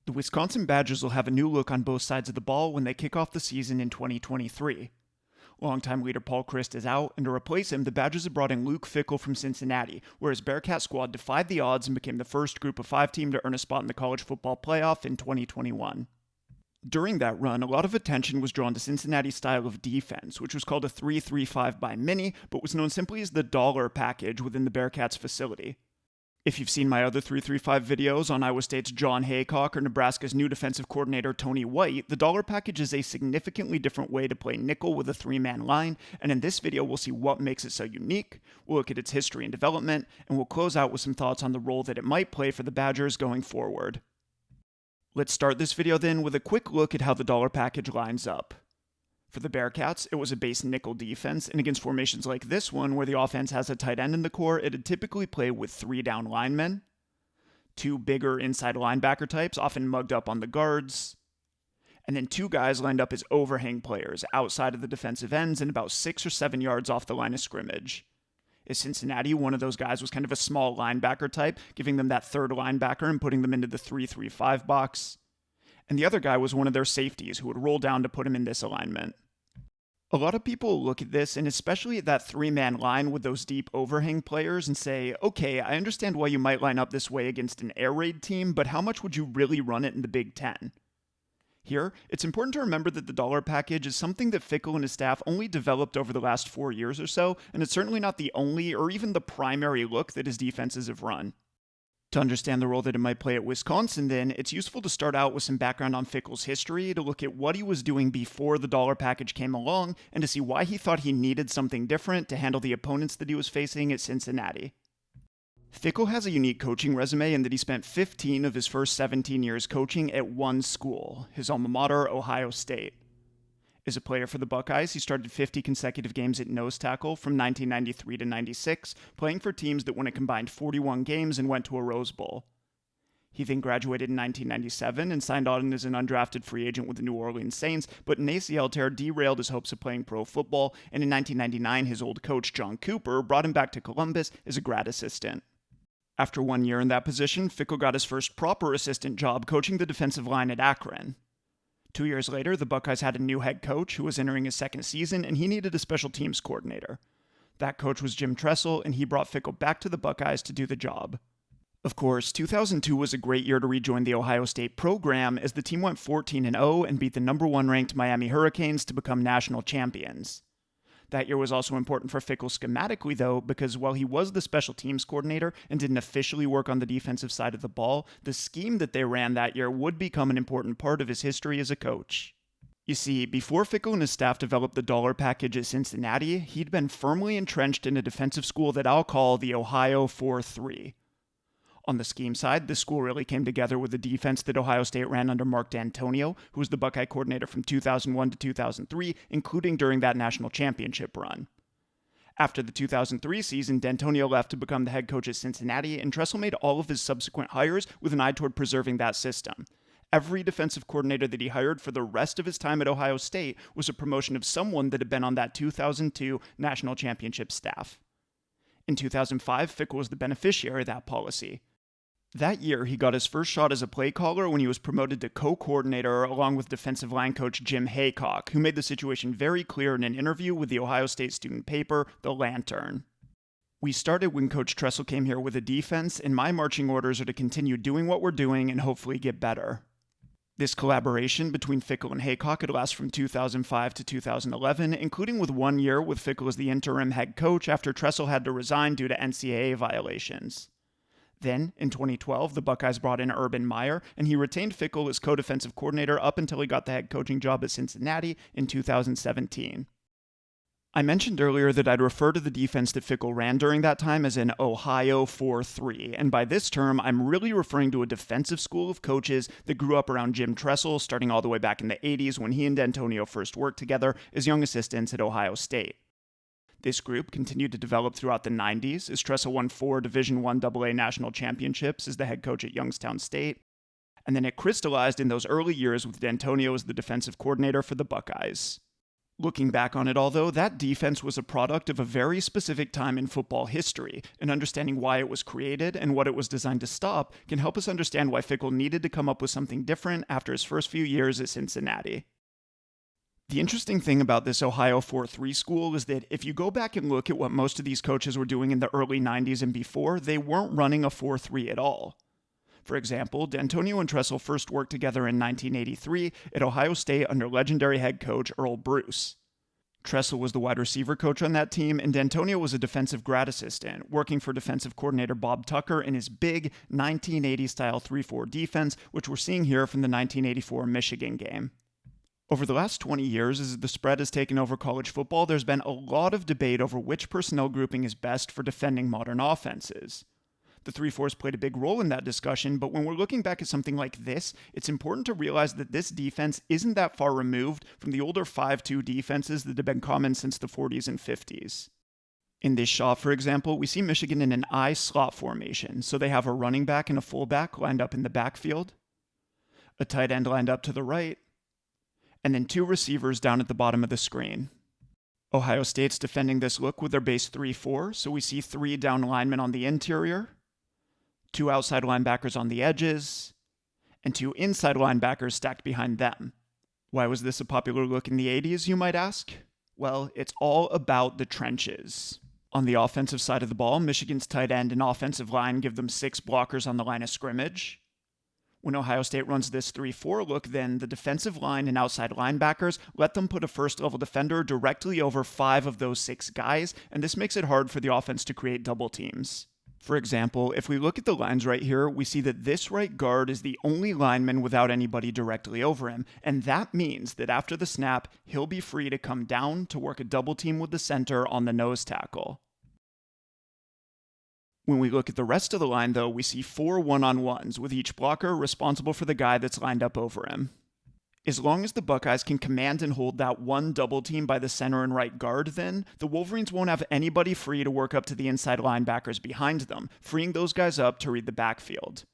The Wisconsin Badgers will have a new look on both sides of the ball when they kick off the season in 2023. Longtime leader Paul Chryst is out, and to replace him, the Badgers have brought in Luke Fickell from Cincinnati, where his Bearcat squad defied the odds and became the first Group of 5 team to earn a spot in the college football playoff in 2021. During that run, a lot of attention was drawn to Cincinnati's style of defense, which was called a 3-3-5 by many, but was known simply as the dollar package within the Bearcats facility. If you've seen my other 3-3-5 videos on Iowa State's John Haycock or Nebraska's new defensive coordinator Tony White, the dollar package is a significantly different way to play nickel with a 3-man line, and in this video we'll see what makes it so unique, we'll look at its history and development, and we'll close out with some thoughts on the role that it might play for the Badgers going forward. Let's start this video then with a quick look at how the dollar package lines up. For the Bearcats, it was a base nickel defense, and against formations like this one, where the offense has a tight end in the core, it'd typically play with 3 down linemen, 2 bigger inside linebacker types, often mugged up on the guards, and then 2 guys lined up as overhang players outside of the defensive ends and about 6 or 7 yards off the line of scrimmage. At Cincinnati, one of those guys was kind of a small linebacker type, giving them that third linebacker and putting them into the 3-3-5 box. And the other guy was one of their safeties who would roll down to put him in this alignment. A lot of people look at this, and especially at that 3-man line with those deep overhang players, and say, okay, I understand why you might line up this way against an air raid team, but how much would you really run it in the Big Ten? Here, it's important to remember that the dollar package is something that Fickell and his staff only developed over the last 4 years or so, and it's certainly not the only or even the primary look that his defenses have run. To understand the role that it might play at Wisconsin, then, it's useful to start out with some background on Fickell's history, to look at what he was doing before the dollar package came along, and to see why he thought he needed something different to handle the opponents that he was facing at Cincinnati. Fickell has a unique coaching resume in that he spent 15 of his first 17 years coaching at one school, his alma mater, Ohio State. As a player for the Buckeyes, he started 50 consecutive games at nose tackle from 1993 to 96, playing for teams that won a combined 41 games and went to a Rose Bowl. He then graduated in 1997 and signed on as an undrafted free agent with the New Orleans Saints, but an ACL tear derailed his hopes of playing pro football, and in 1999 his old coach John Cooper brought him back to Columbus as a grad assistant. After 1 year in that position, Fickell got his first proper assistant job coaching the defensive line at Akron. 2 years later, the Buckeyes had a new head coach who was entering his second season, and he needed a special teams coordinator. That coach was Jim Tressel, and he brought Fickell back to the Buckeyes to do the job. Of course, 2002 was a great year to rejoin the Ohio State program, as the team went 14-0 and beat the #1 ranked Miami Hurricanes to become national champions. That year was also important for Fickell schematically, though, because while he was the special teams coordinator and didn't officially work on the defensive side of the ball, the scheme that they ran that year would become an important part of his history as a coach. You see, before Fickell and his staff developed the dollar package at Cincinnati, he'd been firmly entrenched in a defensive school that I'll call the Ohio 4-3. On the scheme side, this school really came together with the defense that Ohio State ran under Mark Dantonio, who was the Buckeye coordinator from 2001 to 2003, including during that national championship run. After the 2003 season, Dantonio left to become the head coach at Cincinnati, and Tressel made all of his subsequent hires with an eye toward preserving that system. Every defensive coordinator that he hired for the rest of his time at Ohio State was a promotion of someone that had been on that 2002 national championship staff. In 2005, Fickell was the beneficiary of that policy. That year, he got his first shot as a play caller when he was promoted to co-coordinator along with defensive line coach Jim Haycock, who made the situation very clear in an interview with the Ohio State student paper, The Lantern. We started when Coach Tressel came here with a defense, and my marching orders are to continue doing what we're doing and hopefully get better. This collaboration between Fickell and Haycock had lasted from 2005 to 2011, including with 1 year with Fickell as the interim head coach after Tressel had to resign due to NCAA violations. Then, in 2012, the Buckeyes brought in Urban Meyer, and he retained Fickell as co-defensive coordinator up until he got the head coaching job at Cincinnati in 2017. I mentioned earlier that I'd refer to the defense that Fickell ran during that time as an Ohio 4-3, and by this term, I'm really referring to a defensive school of coaches that grew up around Jim Tressel, starting all the way back in the 80s when he and Dantonio first worked together as young assistants at Ohio State. This group continued to develop throughout the 90s as Tressel won 4 Division I AA national championships as the head coach at Youngstown State, and then it crystallized in those early years with Dantonio as the defensive coordinator for the Buckeyes. Looking back on it all, though, that defense was a product of a very specific time in football history, and understanding why it was created and what it was designed to stop can help us understand why Fickell needed to come up with something different after his first few years at Cincinnati. The interesting thing about this Ohio 4-3 school is that if you go back and look at what most of these coaches were doing in the early 90s and before, they weren't running a 4-3 at all. For example, Dantonio and Tressel first worked together in 1983 at Ohio State under legendary head coach Earl Bruce. Tressel was the wide receiver coach on that team, and Dantonio was a defensive grad assistant, working for defensive coordinator Bob Tucker in his big 1980-style 3-4 defense, which we're seeing here from the 1984 Michigan game. Over the last 20 years, as the spread has taken over college football, there's been a lot of debate over which personnel grouping is best for defending modern offenses. The 3-4s played a big role in that discussion, but when we're looking back at something like this, it's important to realize that this defense isn't that far removed from the older 5-2 defenses that have been common since the 40s and 50s. In this shot, for example, we see Michigan in an I slot formation, so they have a running back and a fullback lined up in the backfield, a tight end lined up to the right, and then 2 receivers down at the bottom of the screen. Ohio State's defending this look with their base 3-4, so we see 3 down linemen on the interior, 2 outside linebackers on the edges, and 2 inside linebackers stacked behind them. Why was this a popular look in the 80s, you might ask? Well, it's all about the trenches. On the offensive side of the ball, Michigan's tight end and offensive line give them 6 blockers on the line of scrimmage. When Ohio State runs this 3-4 look, then the defensive line and outside linebackers let them put a first-level defender directly over 5 of those 6 guys, and this makes it hard for the offense to create double teams. For example, if we look at the lines right here, we see that this right guard is the only lineman without anybody directly over him, and that means that after the snap, he'll be free to come down to work a double team with the center on the nose tackle. When we look at the rest of the line, though, we see 4 one-on-ones, with each blocker responsible for the guy that's lined up over him. As long as the Buckeyes can command and hold that one double team by the center and right guard, then the Wolverines won't have anybody free to work up to the inside linebackers behind them, freeing those guys up to read the backfield.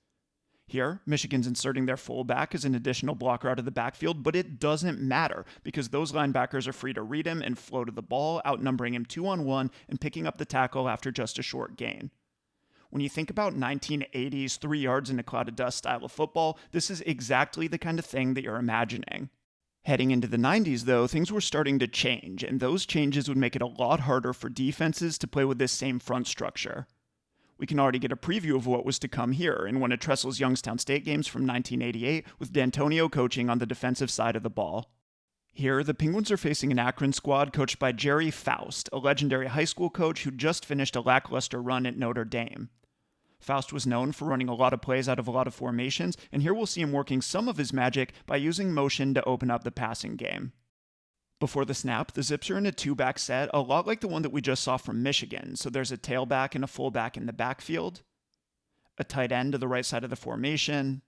Here, Michigan's inserting their fullback as an additional blocker out of the backfield, but it doesn't matter because those linebackers are free to read him and flow to the ball, outnumbering him 2-on-1 and picking up the tackle after just a short gain. When you think about 1980s 3 yards in a cloud of dust style of football, this is exactly the kind of thing that you're imagining. Heading into the 90s, though, things were starting to change, and those changes would make it a lot harder for defenses to play with this same front structure. We can already get a preview of what was to come here in one of Tressel's Youngstown State games from 1988, with Dantonio coaching on the defensive side of the ball. Here, the Penguins are facing an Akron squad coached by Jerry Faust, a legendary high school coach who just finished a lackluster run at Notre Dame. Faust was known for running a lot of plays out of a lot of formations, and here we'll see him working some of his magic by using motion to open up the passing game. Before the snap, the Zips are in a 2-back set, a lot like the one that we just saw from Michigan, so there's a tailback and a fullback in the backfield, a tight end to the right side of the formation,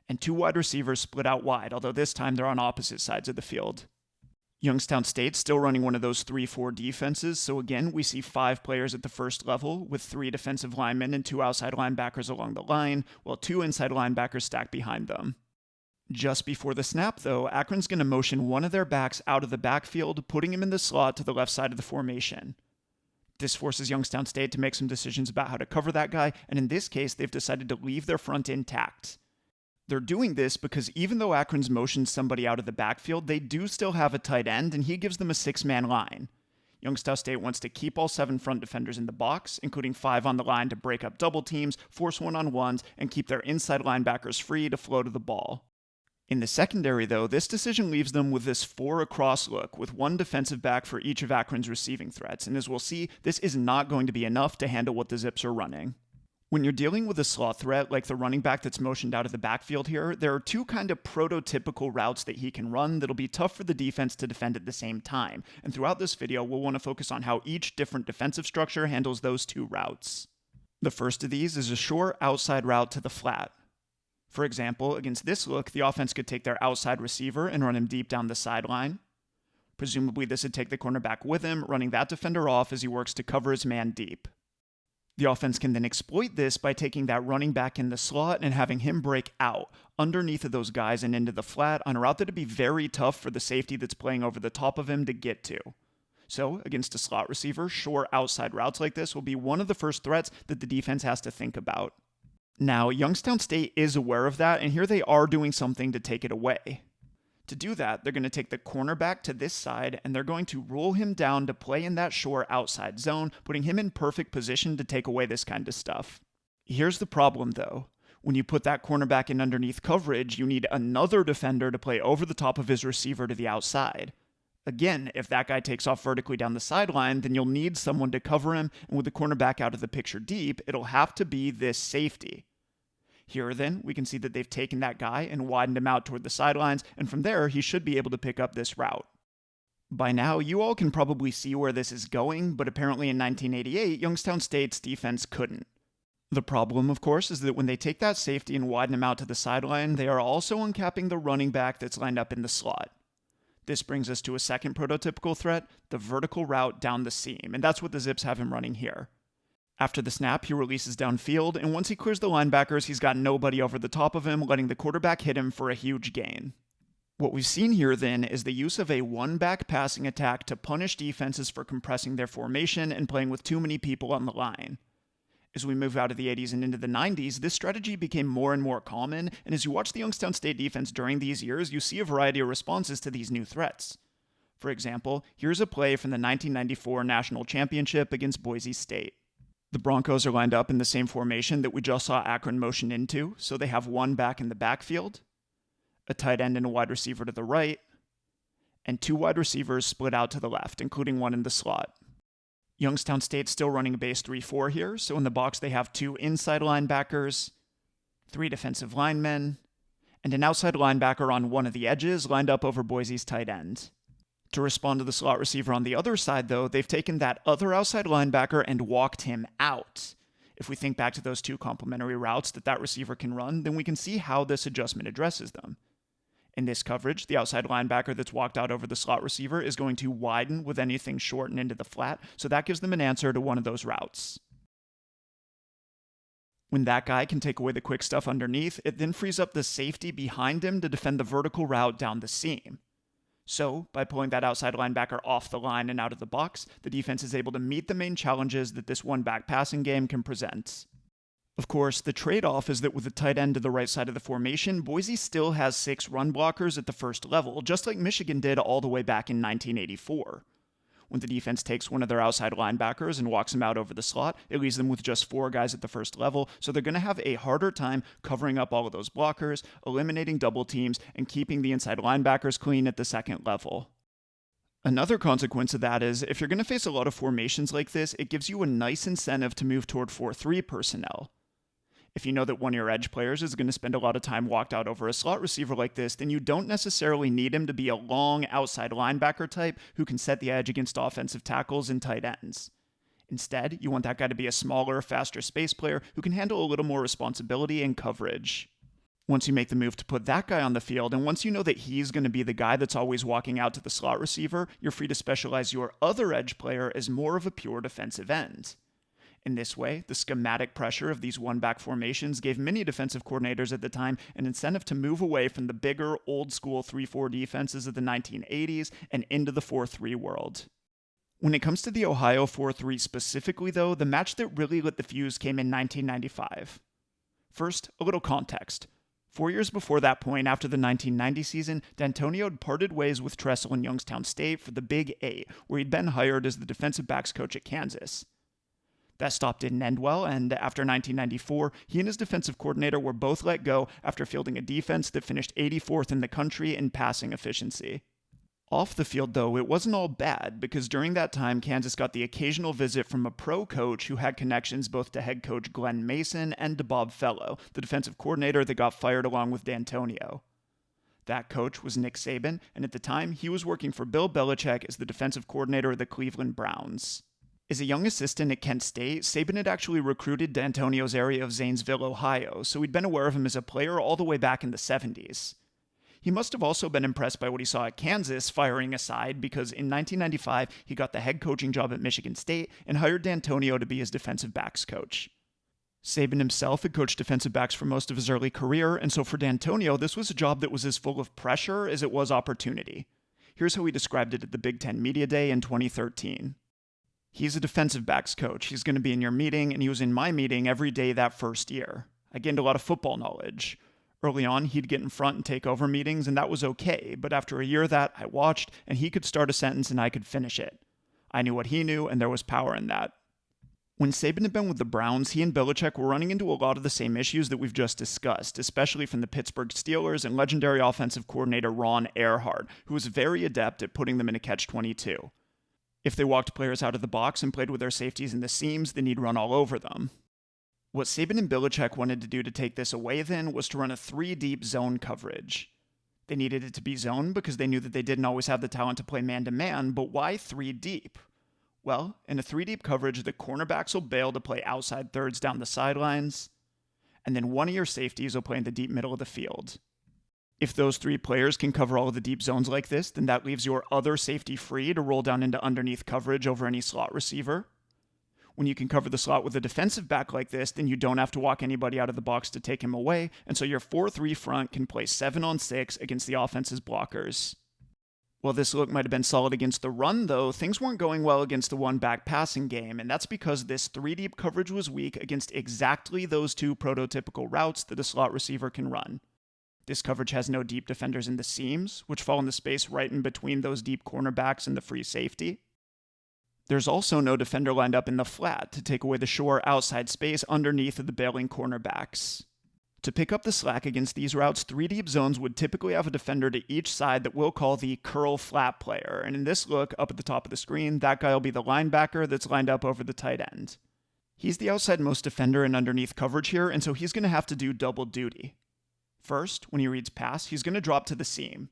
and 2 wide receivers split out wide, although this time they're on opposite sides of the field. Youngstown State's still running one of those 3-4 defenses, so again, we see 5 players at the first level, with 3 defensive linemen and 2 outside linebackers along the line, while 2 inside linebackers stacked behind them. Just before the snap, though, Akron's going to motion one of their backs out of the backfield, putting him in the slot to the left side of the formation. This forces Youngstown State to make some decisions about how to cover that guy, and in this case, they've decided to leave their front intact. They're doing this because even though Akron's motioned somebody out of the backfield, they do still have a tight end, and he gives them a 6-man line. Youngstown State wants to keep all 7 front defenders in the box, including 5 on the line to break up double teams, force one-on-ones, and keep their inside linebackers free to flow to the ball. In the secondary, though, this decision leaves them with this 4 across look, with 1 defensive back for each of Akron's receiving threats, and as we'll see, this is not going to be enough to handle what the Zips are running. When you're dealing with a slot threat like the running back that's motioned out of the backfield here, there are 2 kind of prototypical routes that he can run that'll be tough for the defense to defend at the same time. And throughout this video, we'll want to focus on how each different defensive structure handles those 2 routes. The first of these is a short outside route to the flat. For example, against this look, the offense could take their outside receiver and run him deep down the sideline. Presumably this would take the cornerback with him, running that defender off as he works to cover his man deep. The offense can then exploit this by taking that running back in the slot and having him break out underneath of those guys and into the flat on a route that would be very tough for the safety that's playing over the top of him to get to. So, against a slot receiver, short outside routes like this will be one of the first threats that the defense has to think about. Now, Youngstown State is aware of that, and here they are doing something to take it away. To do that, they're going to take the cornerback to this side, and they're going to roll him down to play in that short outside zone, putting him in perfect position to take away this kind of stuff. Here's the problem, though. When you put that cornerback in underneath coverage, you need another defender to play over the top of his receiver to the outside. Again, if that guy takes off vertically down the sideline, then you'll need someone to cover him, and with the cornerback out of the picture deep, it'll have to be this safety. Here, then, we can see that they've taken that guy and widened him out toward the sidelines, and from there, he should be able to pick up this route. By now, you all can probably see where this is going, but apparently in 1988, Youngstown State's defense couldn't. The problem, of course, is that when they take that safety and widen him out to the sideline, they are also uncapping the running back that's lined up in the slot. This brings us to a second prototypical threat, the vertical route down the seam, and that's what the Zips have him running here. After the snap, he releases downfield, and once he clears the linebackers, he's got nobody over the top of him, letting the quarterback hit him for a huge gain. What we've seen here, then, is the use of a one-back passing attack to punish defenses for compressing their formation and playing with too many people on the line. As we move out of the 80s and into the 90s, this strategy became more and more common, and as you watch the Youngstown State defense during these years, you see a variety of responses to these new threats. For example, here's a play from the 1994 National Championship against Boise State. The Broncos are lined up in the same formation that we just saw Akron motion into, so they have one back in the backfield, a tight end and a wide receiver to the right, and two wide receivers split out to the left, including one in the slot. Youngstown State's still running a base 3-4 here, so in the box they have two inside linebackers, three defensive linemen, and an outside linebacker on one of the edges lined up over Boise's tight end. To respond to the slot receiver on the other side, though, they've taken that other outside linebacker and walked him out. If we think back to those two complementary routes that receiver can run, then we can see how this adjustment addresses them. In this coverage, the outside linebacker that's walked out over the slot receiver is going to widen with anything short and into the flat, so that gives them an answer to one of those routes. When that guy can take away the quick stuff underneath, it then frees up the safety behind him to defend the vertical route down the seam. So, by pulling that outside linebacker off the line and out of the box, the defense is able to meet the main challenges that this one-back passing game can present. Of course, the trade-off is that with the tight end to the right side of the formation, Boise still has 6 run blockers at the first level, just like Michigan did all the way back in 1984. When the defense takes one of their outside linebackers and walks him out over the slot, it leaves them with just 4 guys at the first level, so they're going to have a harder time covering up all of those blockers, eliminating double teams, and keeping the inside linebackers clean at the second level. Another consequence of that is, if you're going to face a lot of formations like this, it gives you a nice incentive to move toward 4-3 personnel. If you know that one of your edge players is going to spend a lot of time walked out over a slot receiver like this, then you don't necessarily need him to be a long outside linebacker type who can set the edge against offensive tackles and tight ends. Instead, you want that guy to be a smaller, faster space player who can handle a little more responsibility and coverage. Once you make the move to put that guy on the field, and once you know that he's going to be the guy that's always walking out to the slot receiver, you're free to specialize your other edge player as more of a pure defensive end. In this way, the schematic pressure of these one-back formations gave many defensive coordinators at the time an incentive to move away from the bigger, old-school 3-4 defenses of the 1980s and into the 4-3 world. When it comes to the Ohio 4-3 specifically, though, the match that really lit the fuse came in 1995. First, a little context. 4 years before that point, after the 1990 season, Dantonio had parted ways with Tressel in Youngstown State for the Big 8, where he'd been hired as the defensive backs coach at Kansas. That stop didn't end well, and after 1994, he and his defensive coordinator were both let go after fielding a defense that finished 84th in the country in passing efficiency. Off the field, though, it wasn't all bad, because during that time, Kansas got the occasional visit from a pro coach who had connections both to head coach Glenn Mason and to Bob Fellow, the defensive coordinator that got fired along with Dantonio. That coach was Nick Saban, and at the time, he was working for Bill Belichick as the defensive coordinator of the Cleveland Browns. As a young assistant at Kent State, Saban had actually recruited Dantonio's area of Zanesville, Ohio, so he'd been aware of him as a player all the way back in the 70s. He must have also been impressed by what he saw at Kansas, firing aside, because in 1995, he got the head coaching job at Michigan State and hired Dantonio to be his defensive backs coach. Saban himself had coached defensive backs for most of his early career, and so for Dantonio, this was a job that was as full of pressure as it was opportunity. Here's how he described it at the Big Ten Media Day in 2013. He's a defensive backs coach. He's going to be in your meeting, and he was in my meeting every day that first year. I gained a lot of football knowledge. Early on, he'd get in front and take over meetings, and that was okay, but after a year of that, I watched, and he could start a sentence and I could finish it. I knew what he knew, and there was power in that. When Saban had been with the Browns, he and Belichick were running into a lot of the same issues that we've just discussed, especially from the Pittsburgh Steelers and legendary offensive coordinator Ron Erhardt, who was very adept at putting them in a catch-22. If they walked players out of the box and played with their safeties in the seams, then he'd run all over them. What Saban and Belichick wanted to do to take this away then was to run a 3-deep zone coverage. They needed it to be zone because they knew that they didn't always have the talent to play man-to-man, but why 3 deep? Well, in a 3-deep coverage, the cornerbacks will bail to play outside thirds down the sidelines, and then one of your safeties will play in the deep middle of the field. If those 3 players can cover all of the deep zones like this, then that leaves your other safety free to roll down into underneath coverage over any slot receiver. When you can cover the slot with a defensive back like this, then you don't have to walk anybody out of the box to take him away, and so your 4-3 front can play 7-on-6 against the offense's blockers. While this look might have been solid against the run, though, things weren't going well against the one-back passing game, and that's because this 3-deep coverage was weak against exactly those 2 prototypical routes that a slot receiver can run. This coverage has no deep defenders in the seams, which fall in the space right in between those deep cornerbacks and the free safety. There's also no defender lined up in the flat to take away the shore outside space underneath of the bailing cornerbacks. To pick up the slack against these routes, 3-deep zones would typically have a defender to each side that we'll call the curl flat player, and in this look, up at the top of the screen, that guy will be the linebacker that's lined up over the tight end. He's the outside-most defender in underneath coverage here, and so he's going to have to do double duty. First, when he reads pass, he's going to drop to the seam.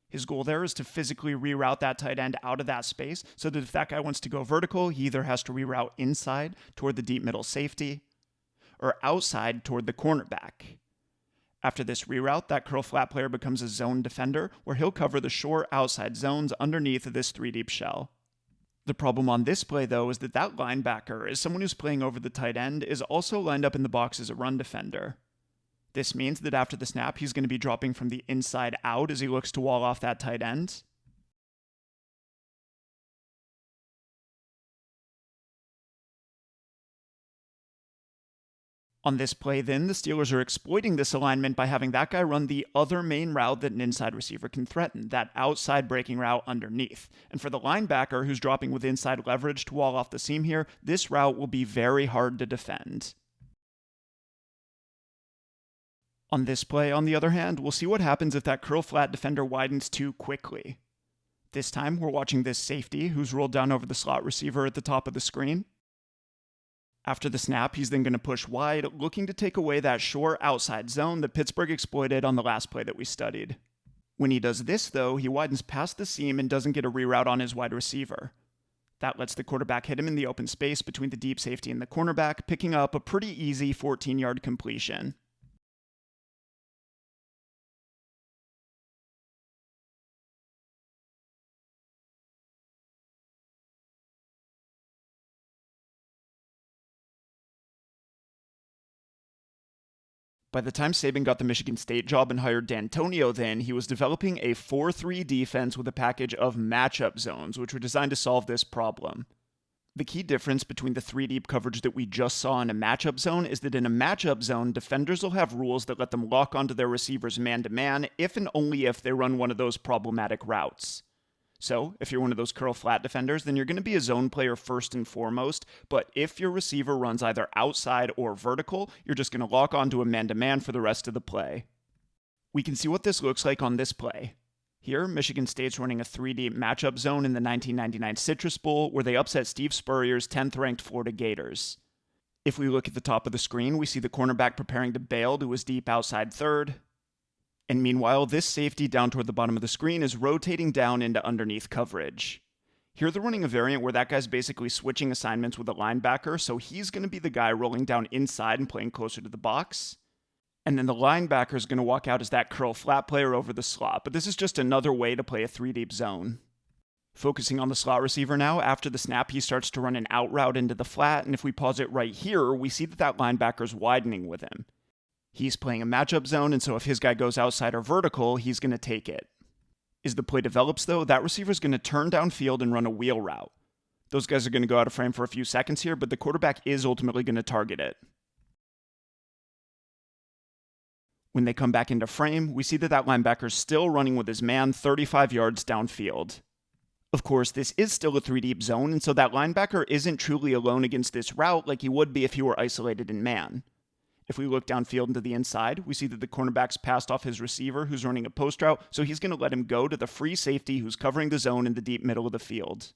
His goal there is to physically reroute that tight end out of that space so that if that guy wants to go vertical, he either has to reroute inside toward the deep middle safety or outside toward the cornerback. After this reroute, that curl flat player becomes a zone defender where he'll cover the short outside zones underneath of this 3-deep shell. The problem on this play, though, is that that linebacker, as someone who's playing over the tight end, is also lined up in the box as a run defender. This means that after the snap, he's going to be dropping from the inside out as he looks to wall off that tight end. On this play, then, the Steelers are exploiting this alignment by having that guy run the other main route that an inside receiver can threaten, that outside breaking route underneath. And for the linebacker, who's dropping with inside leverage to wall off the seam here, this route will be very hard to defend. On this play, on the other hand, we'll see what happens if that curl flat defender widens too quickly. This time, we're watching this safety, who's rolled down over the slot receiver at the top of the screen. After the snap, he's then going to push wide, looking to take away that short outside zone that Pittsburgh exploited on the last play that we studied. When he does this, though, he widens past the seam and doesn't get a reroute on his wide receiver. That lets the quarterback hit him in the open space between the deep safety and the cornerback, picking up a pretty easy 14-yard completion. By the time Saban got the Michigan State job and hired Dantonio then, he was developing a 4-3 defense with a package of matchup zones, which were designed to solve this problem. The key difference between the 3-deep coverage that we just saw in a matchup zone is that in a matchup zone, defenders will have rules that let them lock onto their receivers man-to-man if and only if they run one of those problematic routes. So, if you're one of those curl flat defenders, then you're going to be a zone player first and foremost, but if your receiver runs either outside or vertical, you're just going to lock onto a man-to-man for the rest of the play. We can see what this looks like on this play. Here, Michigan State's running a 3-deep matchup zone in the 1999 Citrus Bowl, where they upset Steve Spurrier's 10th-ranked Florida Gators. If we look at the top of the screen, we see the cornerback preparing to bail to his deep outside third. And meanwhile, this safety down toward the bottom of the screen is rotating down into underneath coverage. Here they're running a variant where that guy's basically switching assignments with a linebacker, so he's going to be the guy rolling down inside and playing closer to the box. And then the linebacker is going to walk out as that curl flat player over the slot, but this is just another way to play a 3-deep zone. Focusing on the slot receiver now, after the snap, he starts to run an out route into the flat, and if we pause it right here, we see that linebacker's widening with him. He's playing a matchup zone, and so if his guy goes outside or vertical, he's going to take it. As the play develops, though, that receiver's going to turn downfield and run a wheel route. Those guys are going to go out of frame for a few seconds here, but the quarterback is ultimately going to target it. When they come back into frame, we see that linebacker's still running with his man 35 yards downfield. Of course, this is still a 3-deep zone, and so that linebacker isn't truly alone against this route like he would be if he were isolated in man. If we look downfield into the inside, we see that the cornerback's passed off his receiver who's running a post route, so he's going to let him go to the free safety who's covering the zone in the deep middle of the field.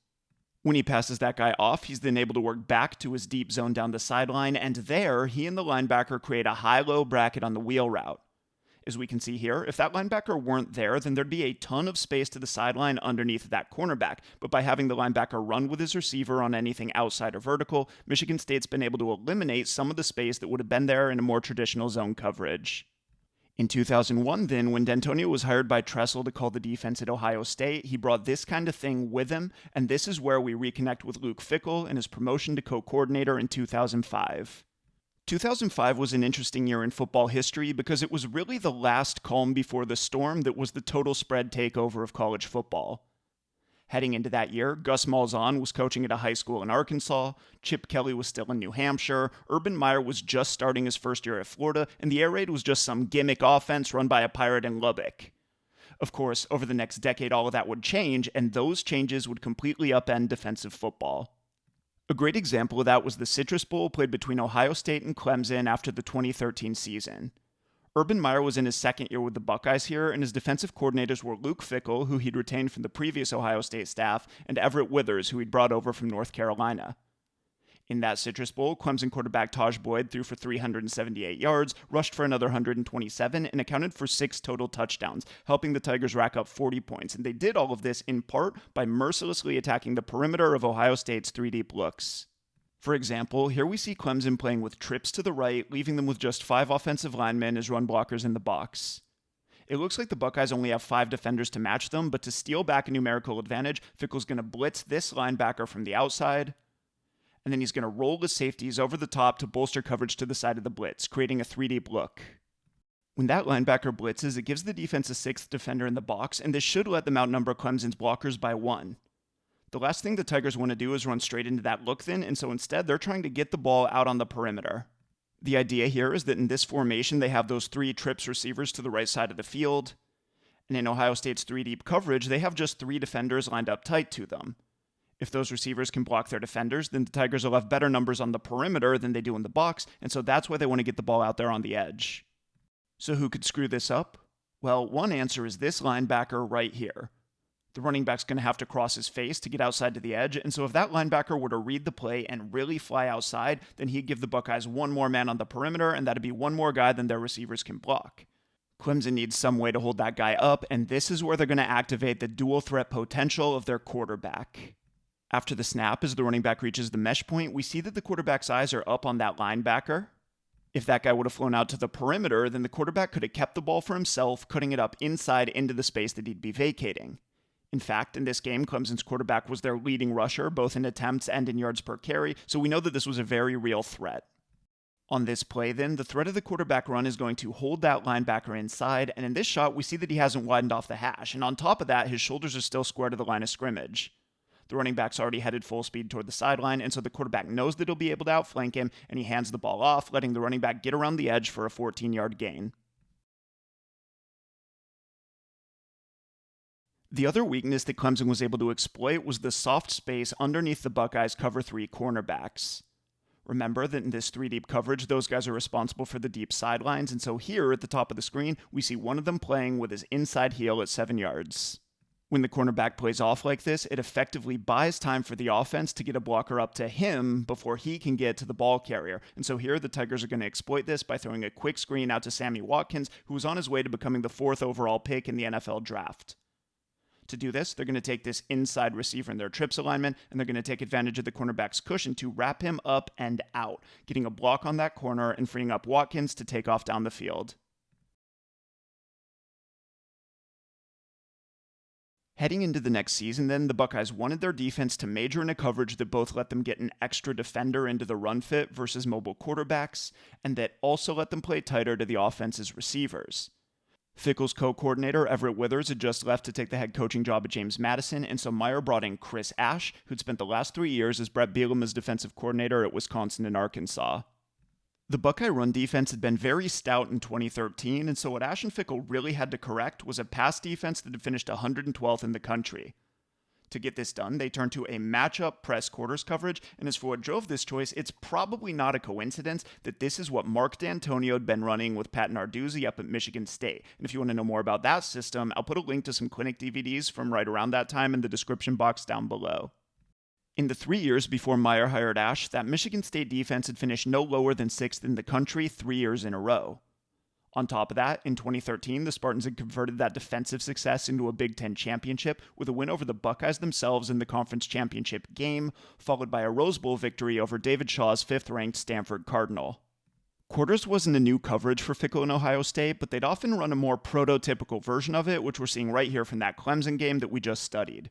When he passes that guy off, he's then able to work back to his deep zone down the sideline, and there, he and the linebacker create a high-low bracket on the wheel route. As we can see here, if that linebacker weren't there, then there'd be a ton of space to the sideline underneath that cornerback, but by having the linebacker run with his receiver on anything outside or vertical, Michigan State's been able to eliminate some of the space that would have been there in a more traditional zone coverage. In 2001, then, when Dantonio was hired by Tressel to call the defense at Ohio State, he brought this kind of thing with him, and this is where we reconnect with Luke Fickell and his promotion to co-coordinator in 2005. 2005 was an interesting year in football history because it was really the last calm before the storm that was the total spread takeover of college football. Heading into that year, Gus Malzahn was coaching at a high school in Arkansas, Chip Kelly was still in New Hampshire, Urban Meyer was just starting his first year at Florida, and the air raid was just some gimmick offense run by a pirate in Lubbock. Of course, over the next decade, all of that would change, and those changes would completely upend defensive football. A great example of that was the Citrus Bowl played between Ohio State and Clemson after the 2013 season. Urban Meyer was in his second year with the Buckeyes here, and his defensive coordinators were Luke Fickell, who he'd retained from the previous Ohio State staff, and Everett Withers, who he'd brought over from North Carolina. In that Citrus Bowl, Clemson quarterback Tajh Boyd threw for 378 yards, rushed for another 127, and accounted for 6 total touchdowns, helping the Tigers rack up 40 points. And they did all of this in part by mercilessly attacking the perimeter of Ohio State's 3-deep looks. For example, here we see Clemson playing with trips to the right, leaving them with just 5 offensive linemen as run blockers in the box. It looks like the Buckeyes only have 5 defenders to match them, but to steal back a numerical advantage, Fickell's going to blitz this linebacker from the outside, and then he's going to roll the safeties over the top to bolster coverage to the side of the blitz, creating a 3-deep look. When that linebacker blitzes, it gives the defense a 6th defender in the box, and this should let them outnumber Clemson's blockers by 1. The last thing the Tigers want to do is run straight into that look then, and so instead they're trying to get the ball out on the perimeter. The idea here is that in this formation they have those 3 trips receivers to the right side of the field, and in Ohio State's 3-deep coverage they have just 3 defenders lined up tight to them. If those receivers can block their defenders, then the Tigers will have better numbers on the perimeter than they do in the box, and so that's why they want to get the ball out there on the edge. So who could screw this up? Well, one answer is this linebacker right here. The running back's going to have to cross his face to get outside to the edge, and so if that linebacker were to read the play and really fly outside, then he'd give the Buckeyes 1 more man on the perimeter, and that'd be 1 more guy than their receivers can block. Clemson needs some way to hold that guy up, and this is where they're going to activate the dual threat potential of their quarterback. After the snap, as the running back reaches the mesh point, we see that the quarterback's eyes are up on that linebacker. If that guy would have flown out to the perimeter, then the quarterback could have kept the ball for himself, cutting it up inside into the space that he'd be vacating. In fact, in this game, Clemson's quarterback was their leading rusher, both in attempts and in yards per carry, so we know that this was a very real threat. On this play, then, the threat of the quarterback run is going to hold that linebacker inside, and in this shot, we see that he hasn't widened off the hash, and on top of that, his shoulders are still square to the line of scrimmage. The running back's already headed full speed toward the sideline, and so the quarterback knows that he'll be able to outflank him, and he hands the ball off, letting the running back get around the edge for a 14-yard gain. The other weakness that Clemson was able to exploit was the soft space underneath the Buckeyes' cover 3 cornerbacks. Remember that in this 3-deep coverage, those guys are responsible for the deep sidelines, and so here at the top of the screen, we see one of them playing with his inside heel at 7 yards. When the cornerback plays off like this, it effectively buys time for the offense to get a blocker up to him before he can get to the ball carrier. And so here the Tigers are going to exploit this by throwing a quick screen out to Sammy Watkins, who was on his way to becoming the 4th overall pick in the NFL draft. To do this, they're going to take this inside receiver in their trips alignment, and they're going to take advantage of the cornerback's cushion to wrap him up and out, getting a block on that corner and freeing up Watkins to take off down the field. Heading into the next season, then, the Buckeyes wanted their defense to major in a coverage that both let them get an extra defender into the run fit versus mobile quarterbacks, and that also let them play tighter to the offense's receivers. Fickell's co-coordinator, Everett Withers, had just left to take the head coaching job at James Madison, and so Meyer brought in Chris Ash, who'd spent the last 3 years as Brett Bielema's defensive coordinator at Wisconsin and Arkansas. The Buckeye run defense had been very stout in 2013, and so what Ash and Fickell really had to correct was a pass defense that had finished 112th in the country. To get this done, they turned to a matchup press quarters coverage, and as for what drove this choice, it's probably not a coincidence that this is what Mark Dantonio had been running with Pat Narduzzi up at Michigan State. And if you want to know more about that system, I'll put a link to some clinic DVDs from right around that time in the description box down below. In the 3 years before Meyer hired Ash, that Michigan State defense had finished no lower than 6th in the country 3 years in a row. On top of that, in 2013, the Spartans had converted that defensive success into a Big Ten championship with a win over the Buckeyes themselves in the conference championship game, followed by a Rose Bowl victory over David Shaw's 5th-ranked Stanford Cardinal. Quarters wasn't a new coverage for Fickell in Ohio State, but they'd often run a more prototypical version of it, which we're seeing right here from that Clemson game that we just studied.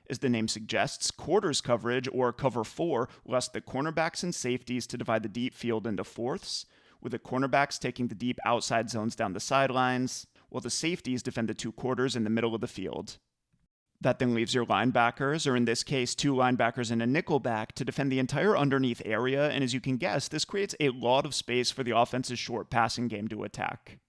As the name suggests, quarters coverage, or cover 4, will ask the cornerbacks and safeties to divide the deep field into fourths, with the cornerbacks taking the deep outside zones down the sidelines, while the safeties defend the 2 quarters in the middle of the field. That then leaves your linebackers, or in this case 2 linebackers and a nickelback, to defend the entire underneath area, and as you can guess, this creates a lot of space for the offense's short passing game to attack.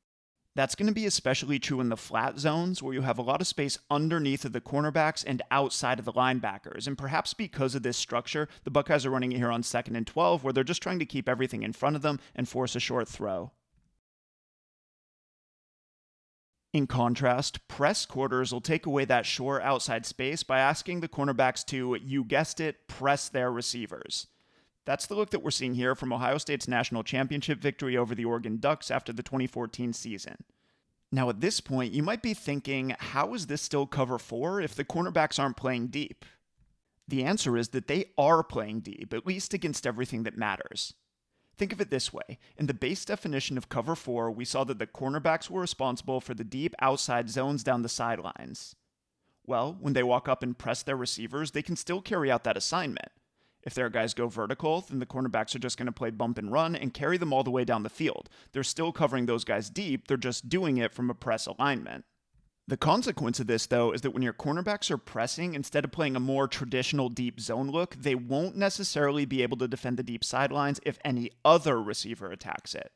That's going to be especially true in the flat zones, where you have a lot of space underneath of the cornerbacks and outside of the linebackers. And perhaps because of this structure, the Buckeyes are running it here on 2nd and 12, where they're just trying to keep everything in front of them and force a short throw. In contrast, press quarters will take away that short outside space by asking the cornerbacks to, you guessed it, press their receivers. That's the look that we're seeing here from Ohio State's national championship victory over the Oregon Ducks after the 2014 season. Now at this point, you might be thinking, how is this still cover 4 if the cornerbacks aren't playing deep? The answer is that they are playing deep, at least against everything that matters. Think of it this way. In the base definition of cover 4, we saw that the cornerbacks were responsible for the deep outside zones down the sidelines. Well, when they walk up and press their receivers, they can still carry out that assignment. If their guys go vertical, then the cornerbacks are just going to play bump and run and carry them all the way down the field. They're still covering those guys deep, they're just doing it from a press alignment. The consequence of this, though, is that when your cornerbacks are pressing, instead of playing a more traditional deep zone look, they won't necessarily be able to defend the deep sidelines if any other receiver attacks it.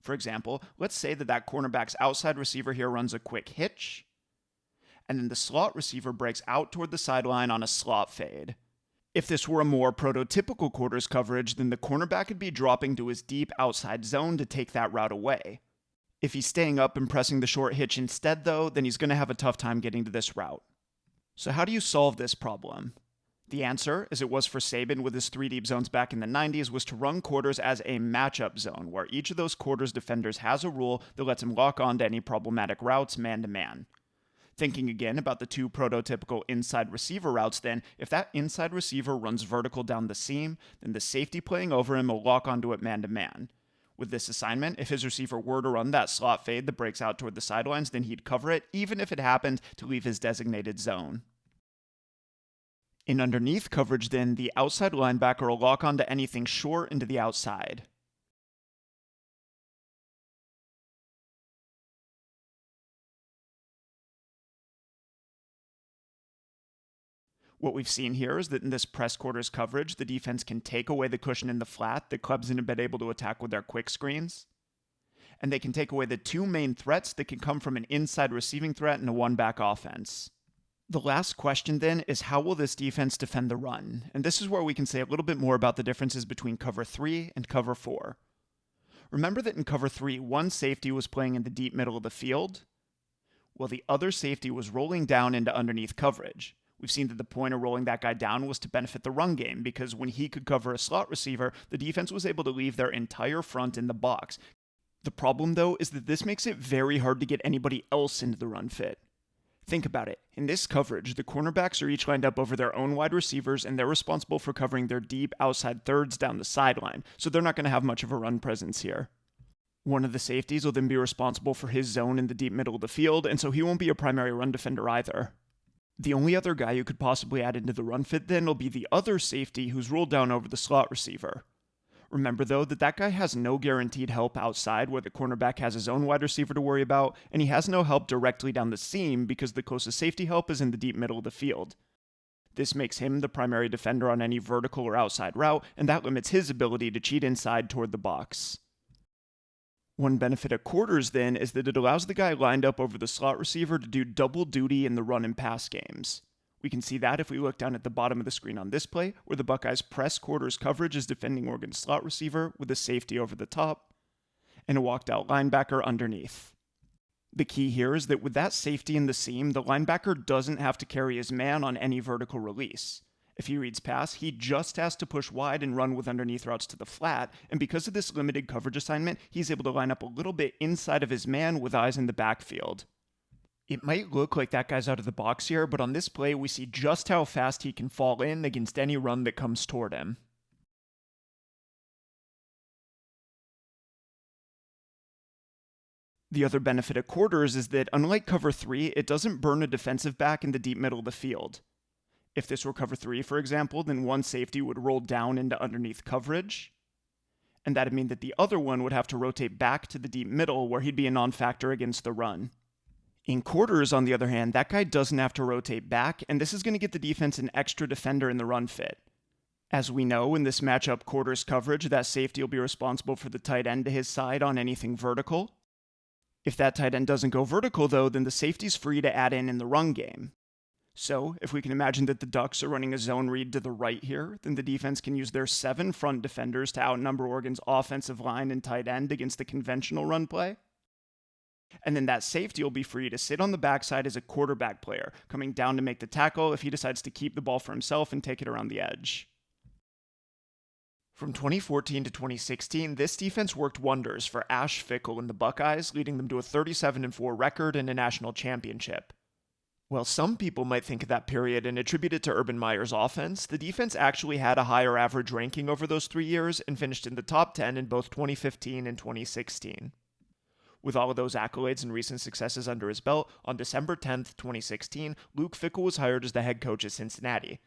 For example, let's say that cornerback's outside receiver here runs a quick hitch, and then the slot receiver breaks out toward the sideline on a slot fade. If this were a more prototypical quarters coverage, then the cornerback would be dropping to his deep outside zone to take that route away. If he's staying up and pressing the short hitch instead, though, then he's going to have a tough time getting to this route. So how do you solve this problem? The answer, as it was for Saban with his 3 deep zones back in the 90s, was to run quarters as a matchup zone, where each of those quarters defenders has a rule that lets him lock on to any problematic routes man-to-man. Thinking again about the 2 prototypical inside receiver routes, then, if that inside receiver runs vertical down the seam, then the safety playing over him will lock onto it man-to-man. With this assignment, if his receiver were to run that slot fade that breaks out toward the sidelines, then he'd cover it, even if it happened to leave his designated zone. In underneath coverage, then, the outside linebacker will lock onto anything short into the outside. What we've seen here is that in this press quarters coverage, the defense can take away the cushion in the flat that Clemson have been able to attack with their quick screens. And they can take away the 2 main threats that can come from an inside receiving threat and a one-back offense. The last question then is, how will this defense defend the run? And this is where we can say a little bit more about the differences between cover 3 and cover 4. Remember that in cover 3, one safety was playing in the deep middle of the field, while the other safety was rolling down into underneath coverage. We've seen that the point of rolling that guy down was to benefit the run game, because when he could cover a slot receiver, the defense was able to leave their entire front in the box. The problem, though, is that this makes it very hard to get anybody else into the run fit. Think about it. In this coverage, the cornerbacks are each lined up over their own wide receivers, and they're responsible for covering their deep outside thirds down the sideline, so they're not going to have much of a run presence here. One of the safeties will then be responsible for his zone in the deep middle of the field, and so he won't be a primary run defender either. The only other guy you could possibly add into the run fit then will be the other safety who's rolled down over the slot receiver. Remember though that guy has no guaranteed help outside where the cornerback has his own wide receiver to worry about, and he has no help directly down the seam because the closest safety help is in the deep middle of the field. This makes him the primary defender on any vertical or outside route, and that limits his ability to cheat inside toward the box. One benefit of quarters then is that it allows the guy lined up over the slot receiver to do double duty in the run and pass games. We can see that if we look down at the bottom of the screen on this play, where the Buckeyes press quarters coverage is defending Oregon's slot receiver with a safety over the top and a walked out linebacker underneath. The key here is that with that safety in the seam, the linebacker doesn't have to carry his man on any vertical release. If he reads pass, he just has to push wide and run with underneath routes to the flat, and because of this limited coverage assignment, he's able to line up a little bit inside of his man with eyes in the backfield. It might look like that guy's out of the box here, but on this play, we see just how fast he can fall in against any run that comes toward him. The other benefit of quarters is that, unlike cover 3, it doesn't burn a defensive back in the deep middle of the field. If this were cover 3, for example, then one safety would roll down into underneath coverage, and that'd mean that the other one would have to rotate back to the deep middle where he'd be a non-factor against the run. In quarters, on the other hand, that guy doesn't have to rotate back, and this is going to get the defense an extra defender in the run fit. As we know, in this matchup quarters coverage, that safety will be responsible for the tight end to his side on anything vertical. If that tight end doesn't go vertical, though, then the safety's free to add in the run game. So, if we can imagine that the Ducks are running a zone read to the right here, then the defense can use their 7 front defenders to outnumber Oregon's offensive line and tight end against the conventional run play. And then that safety will be free to sit on the backside as a quarterback player, coming down to make the tackle if he decides to keep the ball for himself and take it around the edge. From 2014 to 2016, this defense worked wonders for Ash Fickell and the Buckeyes, leading them to a 37-4 record and a national championship. While some people might think of that period and attribute it to Urban Meyer's offense, the defense actually had a higher average ranking over those 3 years and finished in the top 10 in both 2015 and 2016. With all of those accolades and recent successes under his belt, on December 10, 2016, Luke Fickell was hired as the head coach at Cincinnati.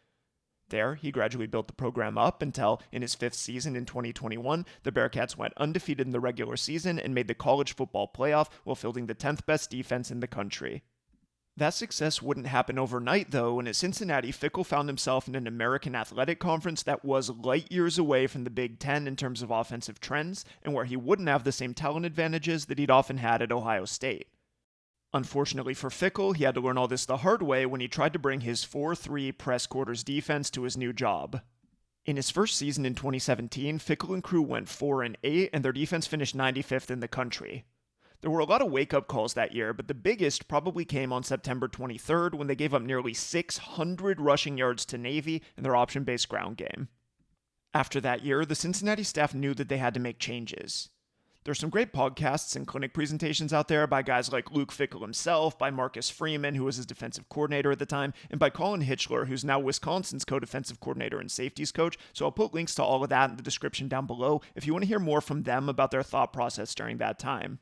There, he gradually built the program up until, in his 5th season in 2021, the Bearcats went undefeated in the regular season and made the college football playoff while fielding the 10th best defense in the country. That success wouldn't happen overnight, though, and at Cincinnati, Fickell found himself in an American Athletic Conference that was light years away from the Big Ten in terms of offensive trends, and where he wouldn't have the same talent advantages that he'd often had at Ohio State. Unfortunately for Fickell, he had to learn all this the hard way when he tried to bring his 4-3 press quarters defense to his new job. In his first season in 2017, Fickell and crew went 4-8, and their defense finished 95th in the country. There were a lot of wake-up calls that year, but the biggest probably came on September 23rd when they gave up nearly 600 rushing yards to Navy in their option-based ground game. After that year, the Cincinnati staff knew that they had to make changes. There's some great podcasts and clinic presentations out there by guys like Luke Fickell himself, by Marcus Freeman, who was his defensive coordinator at the time, and by Colin Hitschler, who's now Wisconsin's co-defensive coordinator and safeties coach, so I'll put links to all of that in the description down below if you want to hear more from them about their thought process during that time.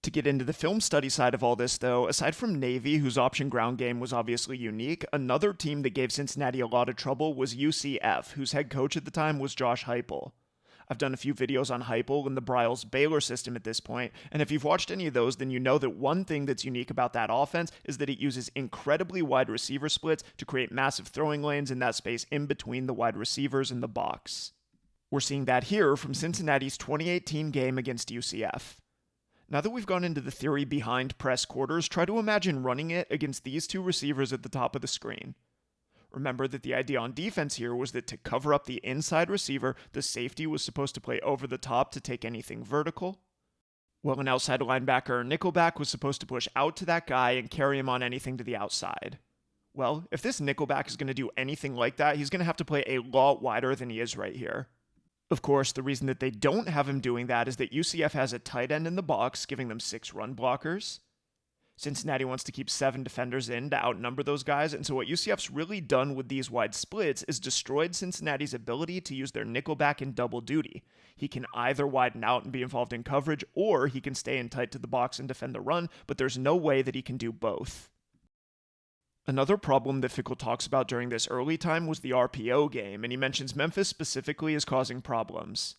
To get into the film study side of all this, though, aside from Navy, whose option ground game was obviously unique, another team that gave Cincinnati a lot of trouble was UCF, whose head coach at the time was Josh Heupel. I've done a few videos on Heupel and the Bryles-Baylor system at this point, and if you've watched any of those, then you know that one thing that's unique about that offense is that it uses incredibly wide receiver splits to create massive throwing lanes in that space in between the wide receivers and the box. We're seeing that here from Cincinnati's 2018 game against UCF. Now that we've gone into the theory behind press quarters, try to imagine running it against these two receivers at the top of the screen. Remember that the idea on defense here was that to cover up the inside receiver, the safety was supposed to play over the top to take anything vertical, while an outside linebacker or nickelback was supposed to push out to that guy and carry him on anything to the outside. Well, if this nickelback is going to do anything like that, he's going to have to play a lot wider than he is right here. Of course, the reason that they don't have him doing that is that UCF has a tight end in the box, giving them 6 run blockers. Cincinnati wants to keep 7 defenders in to outnumber those guys, and so what UCF's really done with these wide splits is destroyed Cincinnati's ability to use their nickelback in double duty. He can either widen out and be involved in coverage, or he can stay in tight to the box and defend the run, but there's no way that he can do both. Another problem that Fickell talks about during this early time was the RPO game, and he mentions Memphis specifically as causing problems.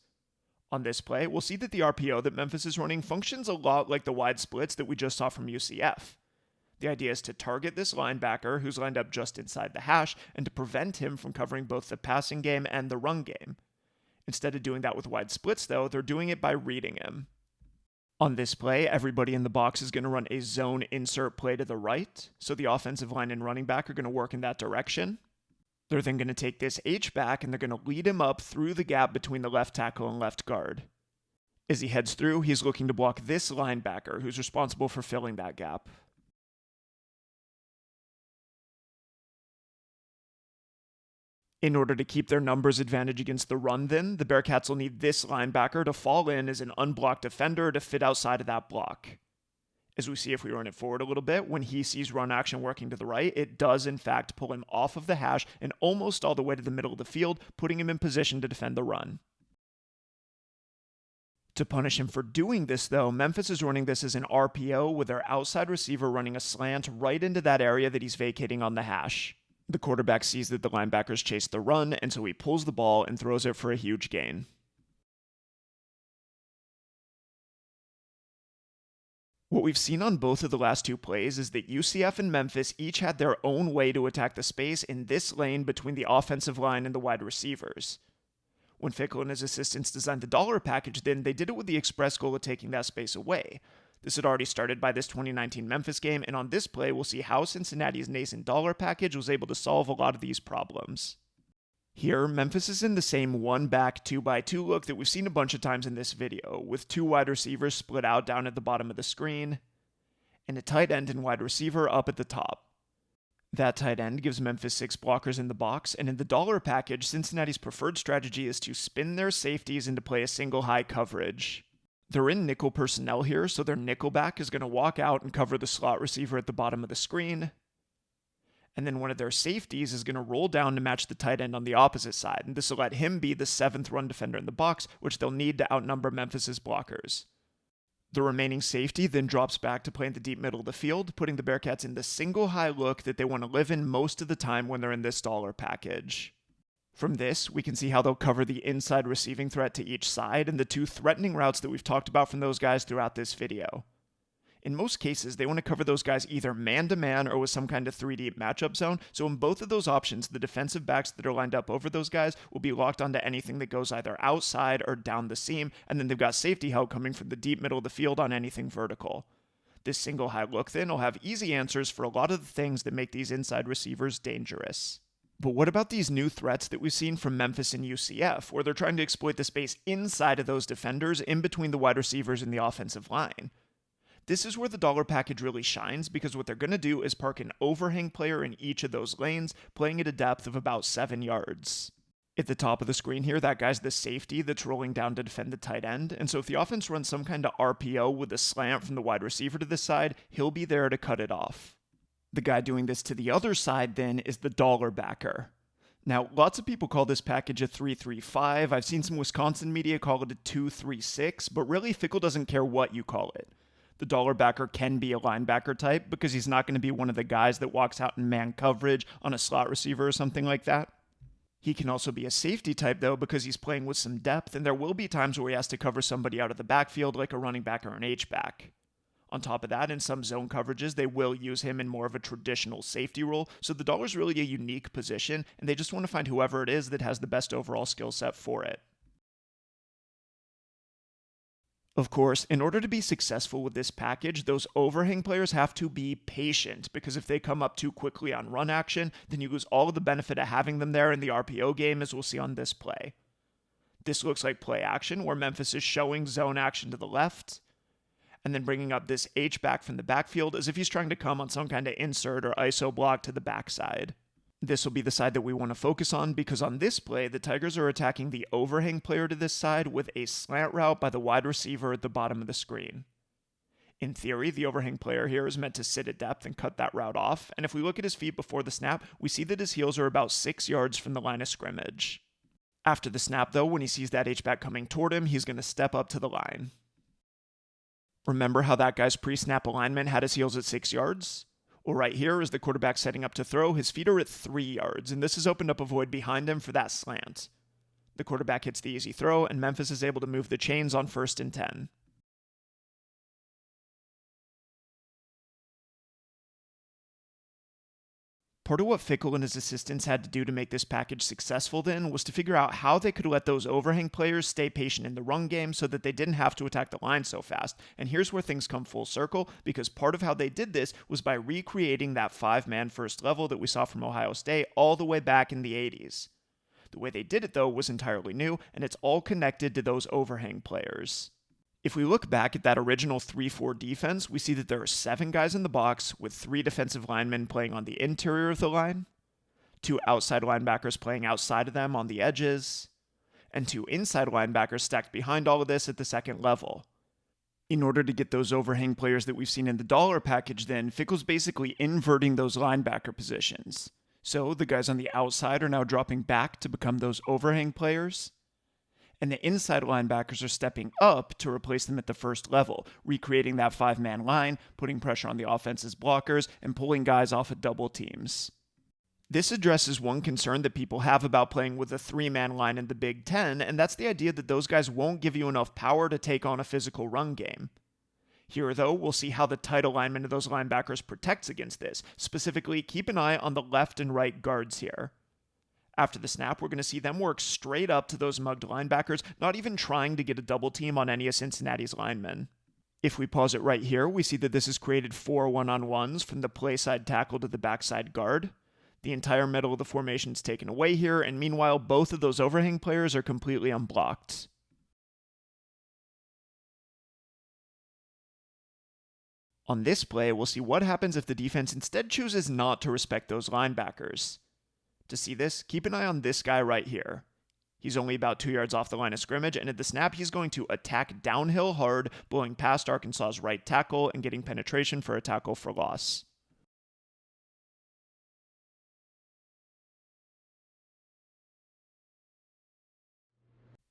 On this play, we'll see that the RPO that Memphis is running functions a lot like the wide splits that we just saw from UCF. The idea is to target this linebacker who's lined up just inside the hash and to prevent him from covering both the passing game and the run game. Instead of doing that with wide splits, though, they're doing it by reading him. On this play, everybody in the box is going to run a zone insert play to the right, so the offensive line and running back are going to work in that direction. They're then going to take this H-back and they're going to lead him up through the gap between the left tackle and left guard. As he heads through, he's looking to block this linebacker who's responsible for filling that gap. In order to keep their numbers advantage against the run then, the Bearcats will need this linebacker to fall in as an unblocked defender to fit outside of that block. As we see if we run it forward a little bit, when he sees run action working to the right, it does in fact pull him off of the hash and almost all the way to the middle of the field, putting him in position to defend the run. To punish him for doing this though, Memphis is running this as an RPO with their outside receiver running a slant right into that area that he's vacating on the hash. The quarterback sees that the linebackers chase the run, and so he pulls the ball and throws it for a huge gain. What we've seen on both of the last two plays is that UCF and Memphis each had their own way to attack the space in this lane between the offensive line and the wide receivers. When Fickell and his assistants designed the dollar package then, they did it with the express goal of taking that space away. This had already started by this 2019 Memphis game, and on this play we'll see how Cincinnati's nascent dollar package was able to solve a lot of these problems. Here, Memphis is in the same one-back 2x2 look that we've seen a bunch of times in this video, with 2 wide receivers split out down at the bottom of the screen, and a tight end and wide receiver up at the top. That tight end gives Memphis 6 blockers in the box, and in the dollar package, Cincinnati's preferred strategy is to spin their safeties into play a single high coverage. They're in nickel personnel here, so their nickelback is going to walk out and cover the slot receiver at the bottom of the screen. And then one of their safeties is going to roll down to match the tight end on the opposite side, and this will let him be the 7th run defender in the box, which they'll need to outnumber Memphis's blockers. The remaining safety then drops back to play in the deep middle of the field, putting the Bearcats in the single high look that they want to live in most of the time when they're in this dollar package. From this, we can see how they'll cover the inside receiving threat to each side and the 2 threatening routes that we've talked about from those guys throughout this video. In most cases, they want to cover those guys either man-to-man or with some kind of 3-deep matchup zone, so in both of those options, the defensive backs that are lined up over those guys will be locked onto anything that goes either outside or down the seam, and then they've got safety help coming from the deep middle of the field on anything vertical. This single high look then will have easy answers for a lot of the things that make these inside receivers dangerous. But what about these new threats that we've seen from Memphis and UCF, where they're trying to exploit the space inside of those defenders in between the wide receivers and the offensive line? This is where the dollar package really shines, because what they're going to do is park an overhang player in each of those lanes, playing at a depth of about 7 yards. At the top of the screen here, that guy's the safety that's rolling down to defend the tight end, and so if the offense runs some kind of RPO with a slant from the wide receiver to this side, he'll be there to cut it off. The guy doing this to the other side then is the dollar backer. Now, lots of people call this package a 3-3-5. I've seen some Wisconsin media call it a 2-3-6, but really Fickell doesn't care what you call it. The dollar backer can be a linebacker type because he's not going to be one of the guys that walks out in man coverage on a slot receiver or something like that. He can also be a safety type though because he's playing with some depth, and there will be times where he has to cover somebody out of the backfield like a running back or an H-back. On top of that, in some zone coverages, they will use him in more of a traditional safety role, so the dollar's really a unique position, and they just want to find whoever it is that has the best overall skill set for it. Of course, in order to be successful with this package, those overhang players have to be patient, because if they come up too quickly on run action, then you lose all of the benefit of having them there in the RPO game, as we'll see on this play. This looks like play action, where Memphis is showing zone action to the left, and then bringing up this H-back from the backfield as if he's trying to come on some kind of insert or ISO block to the backside. This will be the side that we want to focus on because on this play, the Tigers are attacking the overhang player to this side with a slant route by the wide receiver at the bottom of the screen. In theory, the overhang player here is meant to sit at depth and cut that route off, and if we look at his feet before the snap, we see that his heels are about 6 yards from the line of scrimmage. After the snap, though, when he sees that H-back coming toward him, he's going to step up to the line. Remember how that guy's pre-snap alignment had his heels at 6 yards? Well, right here, as the quarterback setting up to throw, his feet are at 3 yards, and this has opened up a void behind him for that slant. The quarterback hits the easy throw, and Memphis is able to move the chains on 1st and 10. Part of what Fickell and his assistants had to do to make this package successful then was to figure out how they could let those overhang players stay patient in the run game so that they didn't have to attack the line so fast. And here's where things come full circle, because part of how they did this was by recreating that 5-man first level that we saw from Ohio State all the way back in the 80s. The way they did it, though, was entirely new, and it's all connected to those overhang players. If we look back at that original 3-4 defense, we see that there are 7 guys in the box with 3 defensive linemen playing on the interior of the line, 2 outside linebackers playing outside of them on the edges, and 2 inside linebackers stacked behind all of this at the second level. In order to get those overhang players that we've seen in the dollar package then, Fickell's basically inverting those linebacker positions. So the guys on the outside are now dropping back to become those overhang players, and the inside linebackers are stepping up to replace them at the first level, recreating that 5-man line, putting pressure on the offense's blockers, and pulling guys off of double teams. This addresses one concern that people have about playing with a 3-man line in the Big Ten, and that's the idea that those guys won't give you enough power to take on a physical run game. Here, though, we'll see how the tight alignment of those linebackers protects against this. Specifically, keep an eye on the left and right guards here. After the snap, we're going to see them work straight up to those mugged linebackers, not even trying to get a double team on any of Cincinnati's linemen. If we pause it right here, we see that this has created 4 one-on-ones from the play side tackle to the backside guard. The entire middle of the formation is taken away here, and meanwhile, both of those overhang players are completely unblocked. On this play, we'll see what happens if the defense instead chooses not to respect those linebackers. To see this, keep an eye on this guy right here. He's only about 2 yards off the line of scrimmage, and at the snap, he's going to attack downhill hard, blowing past Arkansas's right tackle and getting penetration for a tackle for loss.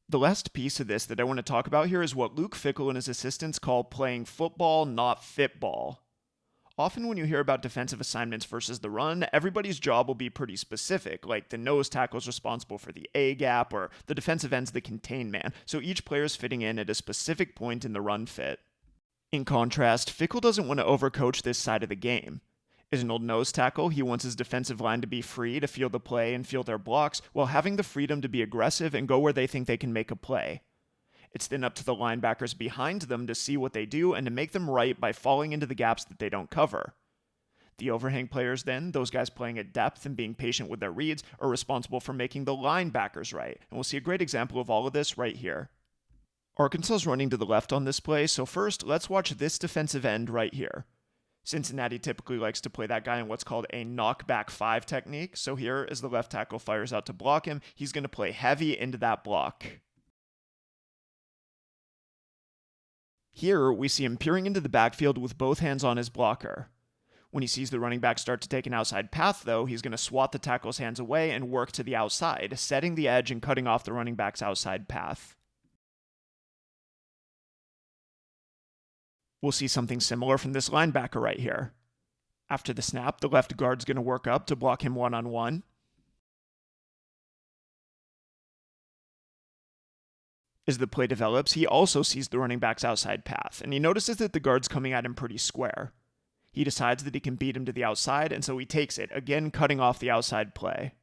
The last piece of this that I want to talk about here is what Luke Fickell and his assistants call playing football, not fitball. Often when you hear about defensive assignments versus the run, everybody's job will be pretty specific, like the nose tackle is responsible for the A gap, or the defensive end's the contain man, so each player's fitting in at a specific point in the run fit. In contrast, Fickell doesn't want to overcoach this side of the game. As an old nose tackle, he wants his defensive line to be free to feel the play and feel their blocks, while having the freedom to be aggressive and go where they think they can make a play. It's then up to the linebackers behind them to see what they do and to make them right by falling into the gaps that they don't cover. The overhang players then, those guys playing at depth and being patient with their reads, are responsible for making the linebackers right, and we'll see a great example of all of this right here. Arkansas's running to the left on this play, so first, let's watch this defensive end right here. Cincinnati typically likes to play that guy in what's called a knockback 5 technique, so here, as the left tackle fires out to block him, he's going to play heavy into that block. Here, we see him peering into the backfield with both hands on his blocker. When he sees the running back start to take an outside path, though, he's going to swat the tackle's hands away and work to the outside, setting the edge and cutting off the running back's outside path. We'll see something similar from this linebacker right here. After the snap, the left guard's going to work up to block him one-on-one. As the play develops, he also sees the running back's outside path, and he notices that the guard's coming at him pretty square. He decides that he can beat him to the outside, and so he takes it, again cutting off the outside play.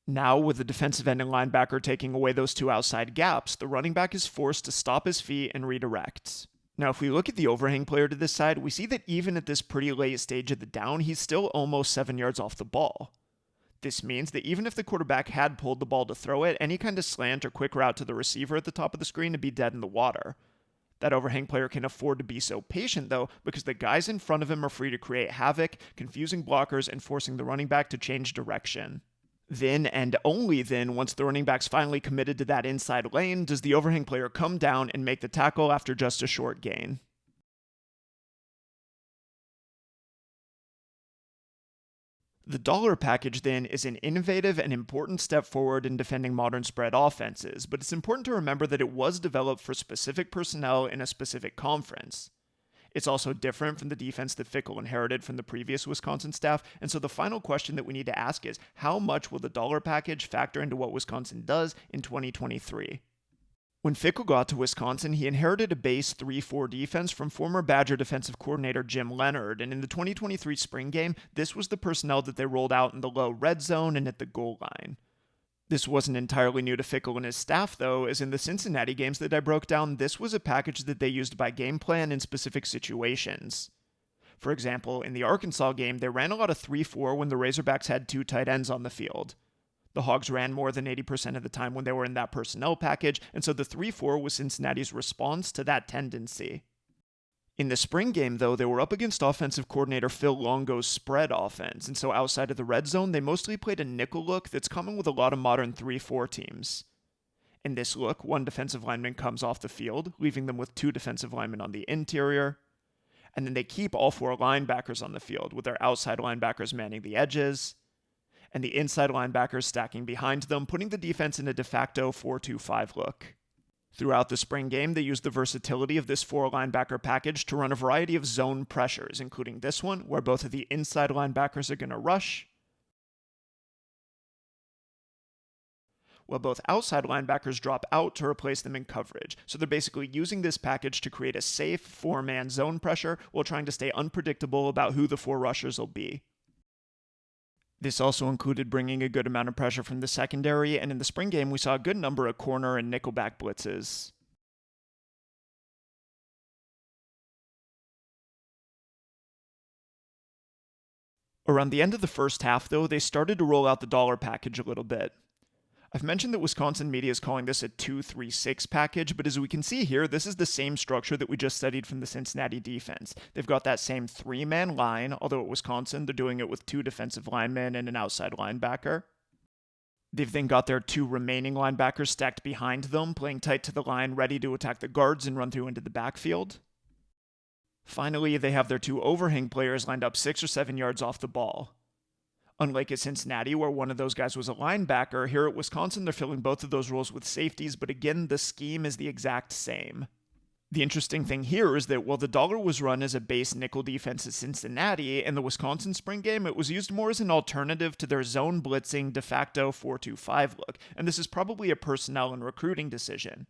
Now, with the defensive end and linebacker taking away those 2 outside gaps, the running back is forced to stop his feet and redirect. Now, if we look at the overhang player to this side, we see that even at this pretty late stage of the down, he's still almost 7 yards off the ball. This means that even if the quarterback had pulled the ball to throw it, any kind of slant or quick route to the receiver at the top of the screen would be dead in the water. That overhang player can afford to be so patient, though, because the guys in front of him are free to create havoc, confusing blockers, and forcing the running back to change direction. Then and only then, once the running back's finally committed to that inside lane, does the overhang player come down and make the tackle after just a short gain. The dollar package, then, is an innovative and important step forward in defending modern spread offenses, but it's important to remember that it was developed for specific personnel in a specific conference. It's also different from the defense that Fickell inherited from the previous Wisconsin staff, and so the final question that we need to ask is, how much will the dollar package factor into what Wisconsin does in 2023? When Fickell got to Wisconsin, he inherited a base 3-4 defense from former Badger defensive coordinator Jim Leonhard, and in the 2023 spring game, this was the personnel that they rolled out in the low red zone and at the goal line. This wasn't entirely new to Fickell and his staff, though, as in the Cincinnati games that I broke down, this was a package that they used by game plan in specific situations. For example, in the Arkansas game, they ran a lot of 3-4 when the Razorbacks had 2 tight ends on the field. The Hogs ran more than 80% of the time when they were in that personnel package, and so the 3-4 was Cincinnati's response to that tendency. In the spring game, though, they were up against offensive coordinator Phil Longo's spread offense, and so outside of the red zone, they mostly played a nickel look that's common with a lot of modern 3-4 teams. In this look, one defensive lineman comes off the field, leaving them with 2 defensive linemen on the interior, and then they keep all 4 linebackers on the field, with their outside linebackers manning the edges, and the inside linebackers stacking behind them, putting the defense in a de facto 4-2-5 look. Throughout the spring game, they used the versatility of this 4 linebacker package to run a variety of zone pressures, including this one, where both of the inside linebackers are going to rush, while both outside linebackers drop out to replace them in coverage. So they're basically using this package to create a safe 4-man zone pressure while trying to stay unpredictable about who the 4 rushers will be. This also included bringing a good amount of pressure from the secondary, and in the spring game we saw a good number of corner and nickelback blitzes. Around the end of the first half, though, they started to roll out the dollar package a little bit. I've mentioned that Wisconsin media is calling this a 2-3-6 package, but as we can see here, this is the same structure that we just studied from the Cincinnati defense. They've got that same 3-man line, although at Wisconsin, they're doing it with 2 defensive linemen and an outside linebacker. They've then got their 2 remaining linebackers stacked behind them, playing tight to the line, ready to attack the guards and run through into the backfield. Finally, they have their 2 overhang players lined up 6 or 7 yards off the ball. Unlike at Cincinnati, where one of those guys was a linebacker, here at Wisconsin they're filling both of those roles with safeties, but again, the scheme is the exact same. The interesting thing here is that while the dollar was run as a base nickel defense at Cincinnati, in the Wisconsin spring game it was used more as an alternative to their zone blitzing de facto 4-2-5 look, and this is probably a personnel and recruiting decision.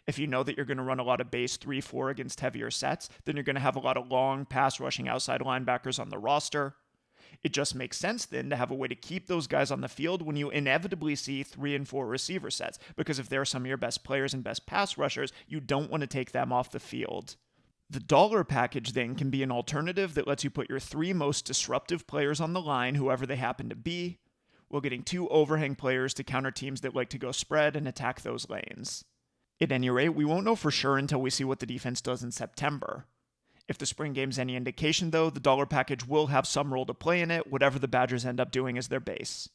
If you know that you're going to run a lot of base 3-4 against heavier sets, then you're going to have a lot of long pass rushing outside linebackers on the roster. It just makes sense then to have a way to keep those guys on the field when you inevitably see 3 and 4 receiver sets, because if they're some of your best players and best pass rushers, you don't want to take them off the field. The dollar package then can be an alternative that lets you put your 3 most disruptive players on the line, whoever they happen to be, while getting 2 overhang players to counter teams that like to go spread and attack those lanes. At any rate, we won't know for sure until we see what the defense does in September. If the spring game's any indication, though, the dollar package will have some role to play in it, whatever the Badgers end up doing as their base.